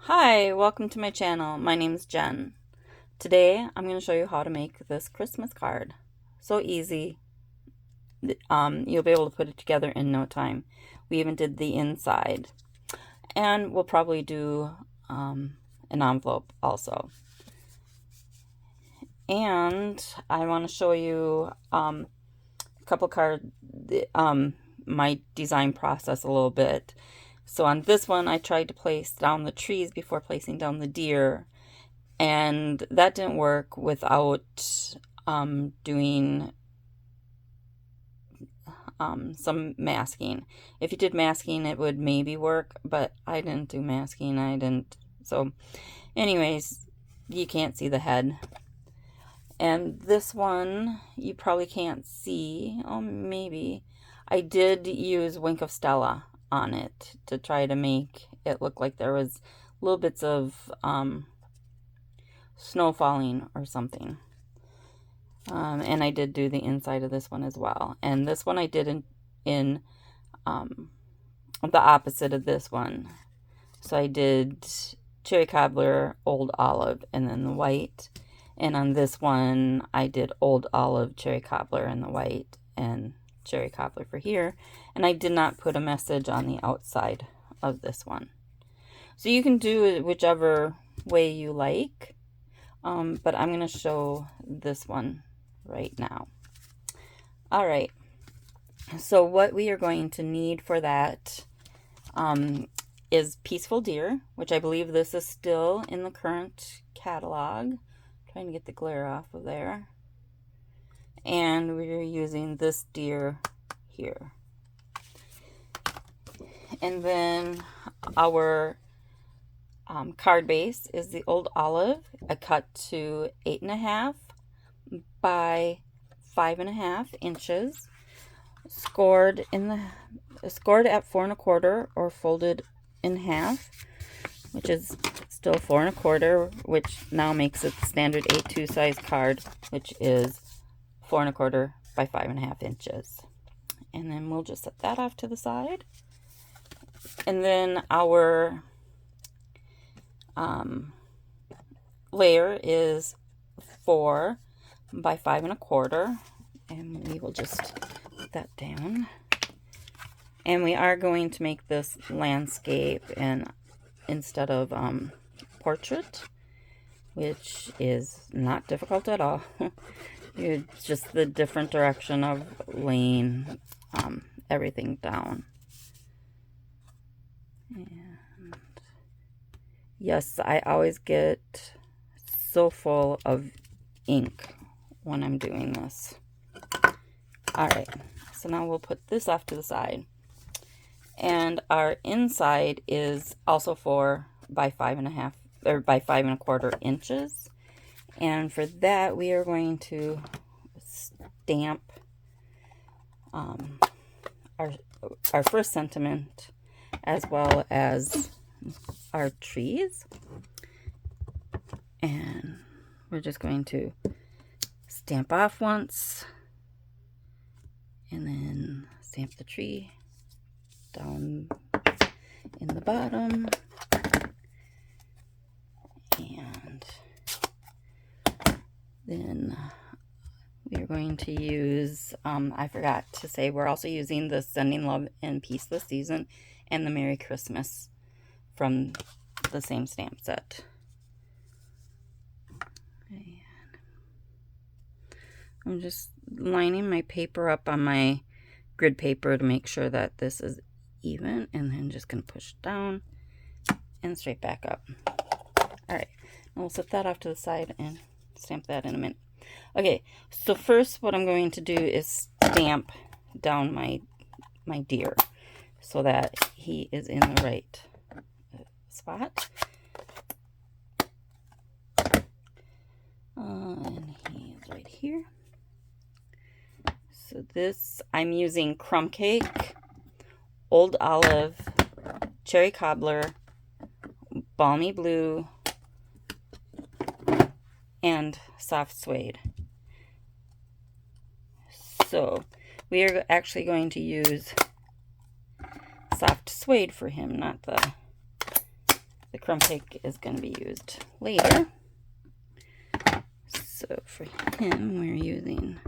Hi, welcome to my channel. My name is Jen. Today I'm going to show you how to make this Christmas card. So easy. You'll be able to put it together in no time. We even did the inside. And we'll probably do an envelope also. And I want to show you a couple my design process a little bit. So on this one, I tried to place down the trees before placing down the deer, and that didn't work without doing some masking. If you did masking, it would maybe work, but I didn't do masking. So anyways, you can't see the head. And this one, you probably can't see. Oh, maybe. I did use Wink of Stella on it to try to make it look like there was little bits of snow falling or something. And I did do the inside of this one as well. And this one I did in the opposite of this one. So I did cherry cobbler, old olive, and then the white. And on this one, I did old olive, cherry cobbler, and the white, and cherry cobbler for here. And I did not put a message on the outside of this one. So you can do it whichever way you like, but I'm going to show this one right now. All right, so what we are going to need for that is Peaceful Deer, which I believe this is still in the current catalog. Trying to get the glare off of there. And we're using this deer here. And then our card base is the old olive. I cut to 8.5 by 5.5 inches. Scored at 4 1/4 or folded in half, which is still 4 1/4, which now makes it the standard A2 size card, which is 4 1/4 by 5.5 inches. And then we'll just set that off to the side. And then our layer is 4 by 5 1/4, and we will just put that down. And we are going to make this landscape and instead of portrait, which is not difficult at all. It's just the different direction of laying everything down. And yes, I always get so full of ink when I'm doing this. All right, so now we'll put this off to the side. And our inside is also 4 by 5.5 or by 5 1/4 inches. And for that, we are going to stamp our first sentiment as well as our trees. And we're just going to stamp off once and then stamp the tree down in the bottom. And then we are going to use, I forgot to say, we're also using the Sending Love and Peace this season and the Merry Christmas from the same stamp set. And I'm just lining my paper up on my grid paper to make sure that this is even, and then just going to push down and straight back up. All right, and we'll set that off to the side and stamp that in a minute. Okay, so first what I'm going to do is stamp down my deer so that he is in the right spot. And he's right here. So this, I'm using Crumb Cake, Old Olive, Cherry Cobbler, Balmy Blue, and Soft Suede. So we are actually going to use Soft Suede for him, not the the crumb cake is going to be used later. So for him, we're using,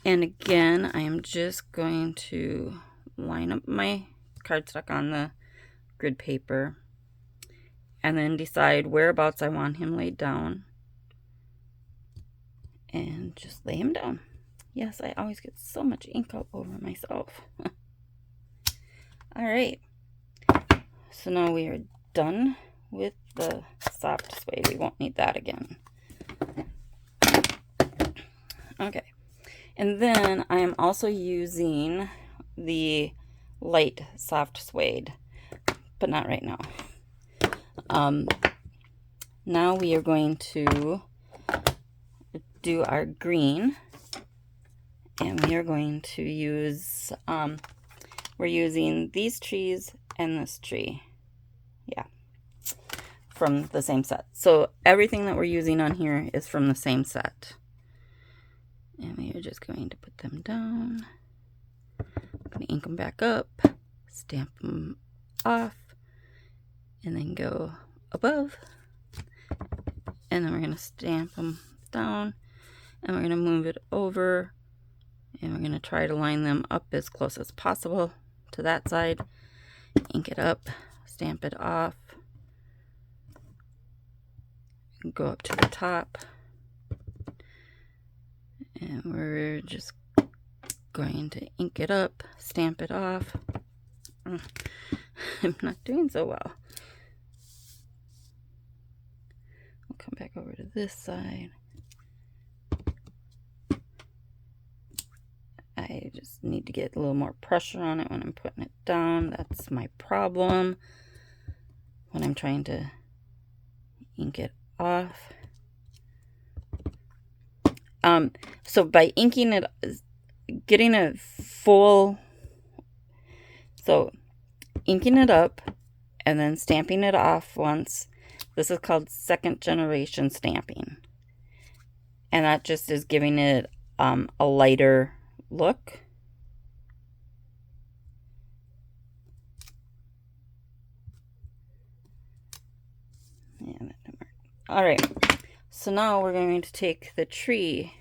and again, I am just going to line up my cardstock on the grid paper and then decide whereabouts I want him laid down and just lay him down. Yes, I always get so much ink all over myself. All right, so now we are done with the soft suede. We won't need that again. Okay, and then I am also using the light soft suede, but not right now. Now we are going to do our green, and we are going to use, we're using these trees and this tree. Yeah, from the same set. So everything that we're using on here is from the same set. And we are just going to put them down. I'm going to ink them back up, stamp them off, and then go above. And then we're going to stamp them down, and we're going to move it over, and we're going to try to line them up as close as possible to that side. Ink it up, stamp it off, go up to the top, and we're just going to ink it up, stamp it off. I'm not doing so well. We'll come back over to this side. I just need to get a little more pressure on it when I'm putting it down. That's my problem when I'm trying to ink it off. So by inking it, getting a full, so inking it up and then stamping it off once, this is called second generation stamping. And that just is giving it a lighter look. Yeah, that didn't work. All right, so now we're going to take the tree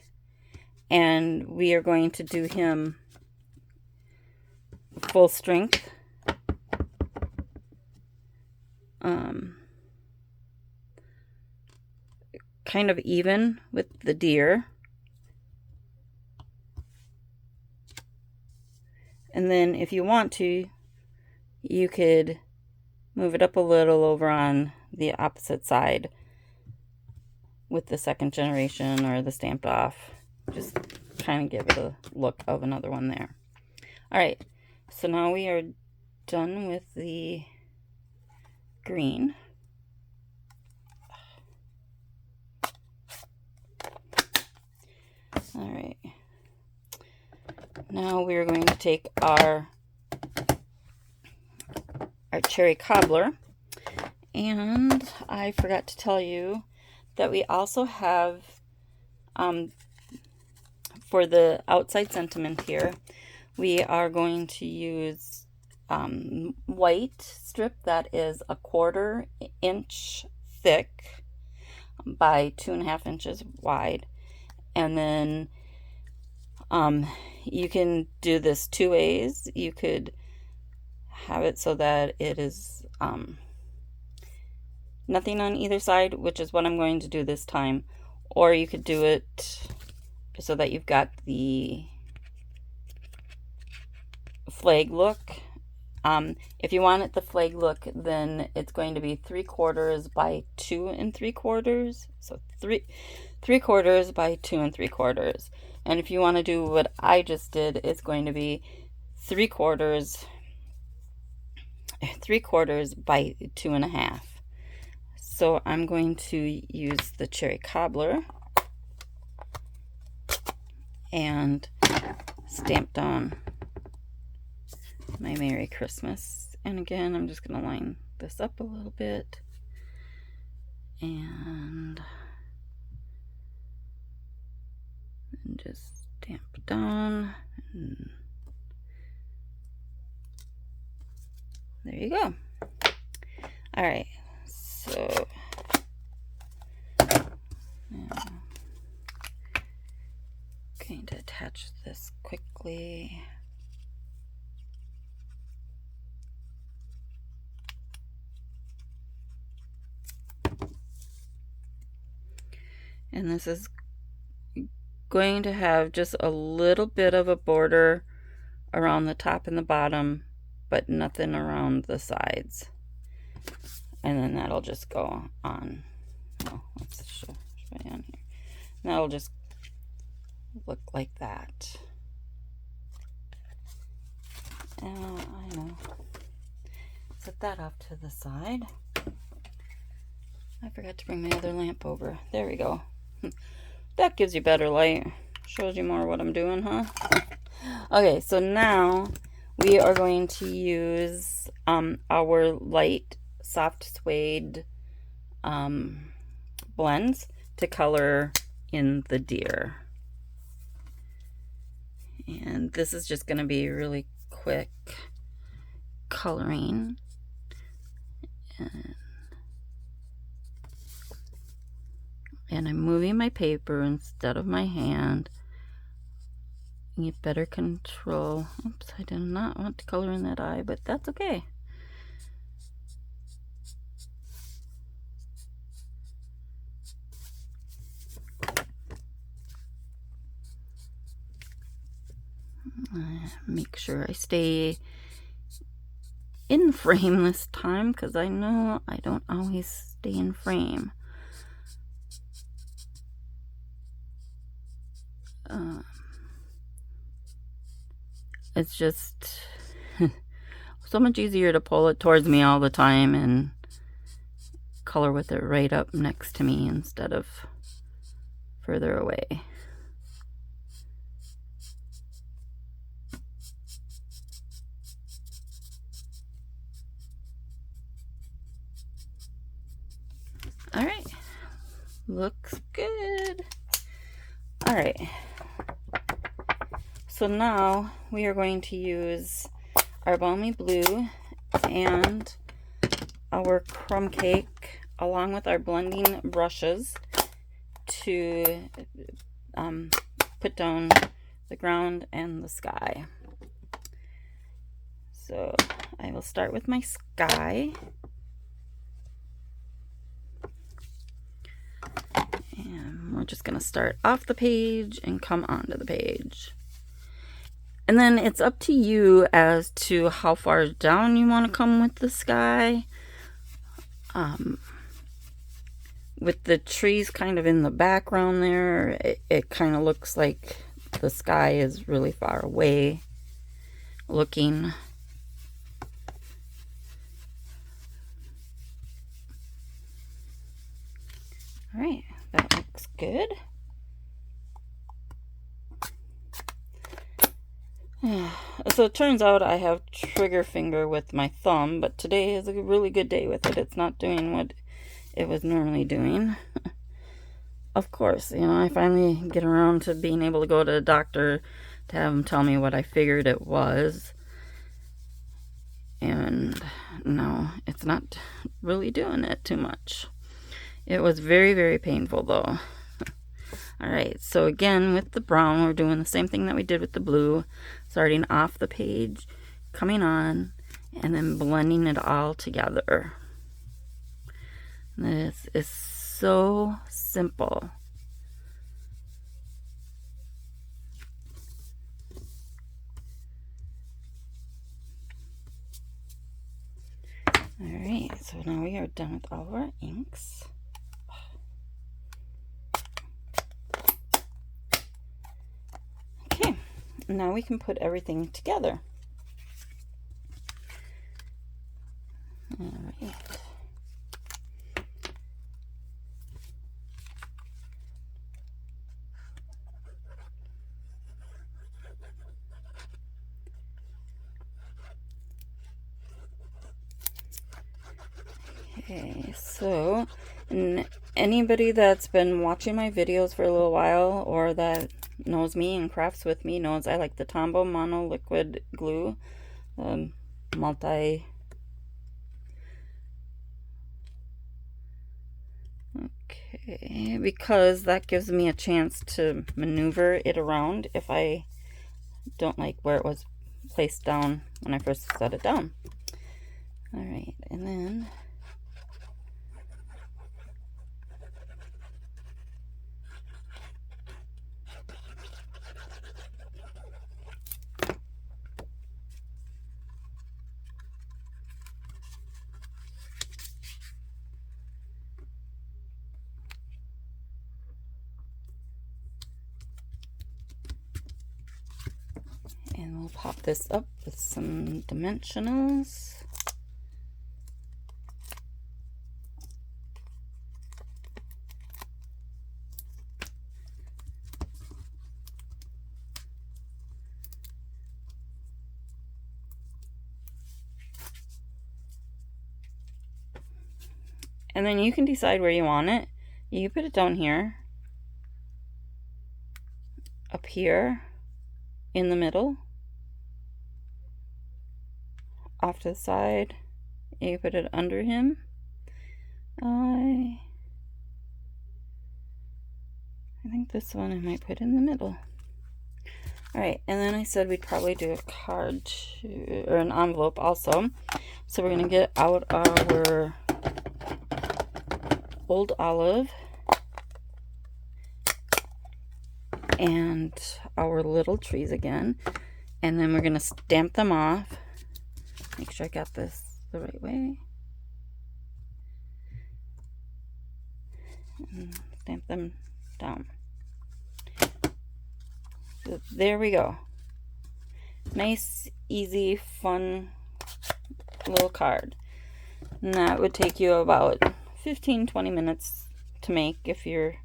and we are going to do him full strength. Kind of even with the deer. And then if you want to, you could move it up a little over on the opposite side with the second generation or the stamped off. Just kind of give it a look of another one there. All right, so now we are done with the green. All right, now we're going to take our cherry cobbler, and I forgot to tell you that we also have for the outside sentiment here, we are going to use white strip that is 1/4 inch thick by 2.5 inches wide. And then you can do this 2 ways. You could have it so that it is nothing on either side, which is what I'm going to do this time. Or you could do it so that you've got the flag look. If you want it the flag look, then it's going to be 3/4 by 2 3/4. So 3/4 by 2 3/4. And if you want to do what I just did, it's going to be 3/4 by 2.5. So I'm going to use the cherry cobbler and stamp down my Merry Christmas. And again, I'm just going to line this up a little bit and just stamp down. And there you go. Alright, so now I'm going to attach this quickly. And this is going to have just a little bit of a border around the top and the bottom, but nothing around the sides. And then that'll just go on. Oh, let's show it on here. And that'll just look like that. I know. Set that off to the side. I forgot to bring my other lamp over. There we go. That gives you better light. Shows you more what I'm doing, huh? Okay, so now we are going to use our light soft suede blends to color in the deer. And this is just going to be really quick coloring. And I'm moving my paper instead of my hand. You get better control. Oops, I did not want to color in that eye, but that's okay. Make sure I stay in frame this time, because I know I don't always stay in frame. It's just so much easier to pull it towards me all the time and color with it right up next to me instead of further away. All right, looks good. All right, so now we are going to use our Balmy blue and our crumb cake along with our blending brushes to put down the ground and the sky. So I will start with my sky. And we're just going to start off the page and come onto the page. And then it's up to you as to how far down you want to come with the sky. With the trees kind of in the background there, it kind of looks like the sky is really far away looking. All right, that looks good. So it turns out I have trigger finger with my thumb, but today is a really good day with it. It's not doing what it was normally doing. Of course, you know, I finally get around to being able to go to the doctor to have him tell me what I figured it was. And no, it's not really doing it too much. It was very, very painful though. Alright, so again with the brown, we're doing the same thing that we did with the blue. Starting off the page, coming on, and then blending it all together. This is so simple. Alright, so now we are done with all of our inks. Okay, now we can put everything together. Alright. Okay, so anybody that's been watching my videos for a little while or that knows me and crafts with me knows I like the Tombow Mono Liquid Glue, multi Okay, because that gives me a chance to maneuver it around if I don't like where it was placed down when I first set it down. All right, and then we'll pop this up with some dimensionals. And then you can decide where you want it. You put it down here, up here, in the middle, off to the side. You put it under him. I think this one I might put in the middle. Alright, and then I said we'd probably do a card or an envelope also. So we're going to get out our old olive and our little trees again, and then we're going to stamp them off. Make sure I got this the right way. And stamp them down. So there we go. Nice, easy, fun little card. And that would take you about 15-20 minutes to make if you're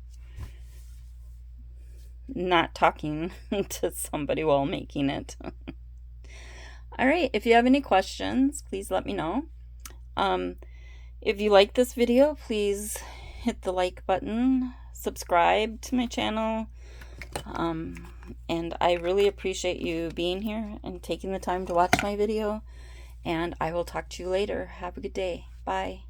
not talking to somebody while making it. All right, if you have any questions, please let me know. If you like this video, please hit the like button, subscribe to my channel, and I really appreciate you being here and taking the time to watch my video, and I will talk to you later. Have a good day. Bye.